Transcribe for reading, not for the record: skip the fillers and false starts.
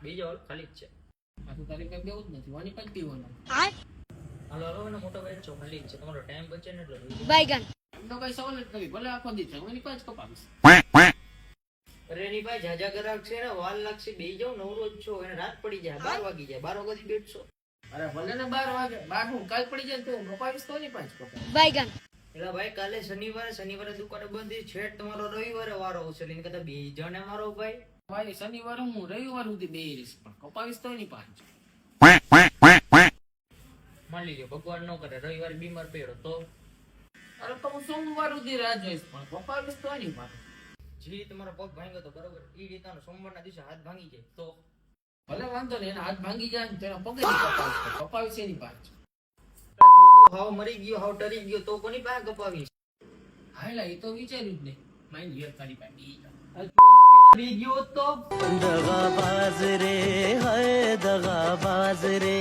બીજો ખાલી જ છે. આ તો તારી કઈ બેવું જ નથી વાની કઈ પીવાનું હાલો હાલો એનો મોટો ભાઈ છો ખાલી જ છે. તમારો ટાઈમ બચે ને એટલે બાયગન એમનો કઈ સવાલ જ નથી ભલે આખો દી છે વાની કઈ જ કપાવીશ અરે એની ભાઈ જાજા ગ્રાહક છે ને વાર લાગશે બે જાવ નવરો જ છો એને રાત પડી જાય 12 વાગી જાય 12 વાગે બેઠશો. અરે ભલે ને 12 વાગે 12 હું કાલ પડી જાય તો કપાવીશ તો નહીં પાંચ કપાવીશ બાયગન એટલે ભાઈ કાલે શનિવારે દુકાને બંધ છેટ તમારો રવિવારે વારો આવશે એટલે કદાચ બે જણે મારો ભાઈ ભાઈ શનિવાર હું રવિવાર સુધી બેહીશ પણ કપાવીશ તો નહીં પાંચ માની લ્યો ભગવાન ન કરે રવિવારે બીમાર પડ્યો તો અરે તો હું સોમવાર સુધી રાહ જોઈશ પણ કપાવીશ તો નહીં પાંચ જી તમારો પગ ભાંગ્યો તો બરોબર એ રીતના સોમવારના દિવસે હાથ ભાંગી જાય તો ભલે વાંધો નહીં એના હાથ ભાંગી જાય ને તેના પગે નહીં કપાવીશ એની પાંચ હાવ મરી ગયો હાવ ડરી ગયો તો કોની પાસે કપાવીશ હાલા એ તો વિચાર્યું જ નહીં માઇન્ડ યર તારી પાસે બી ગયો તો दगाबाज रे हाय दगाबाज रे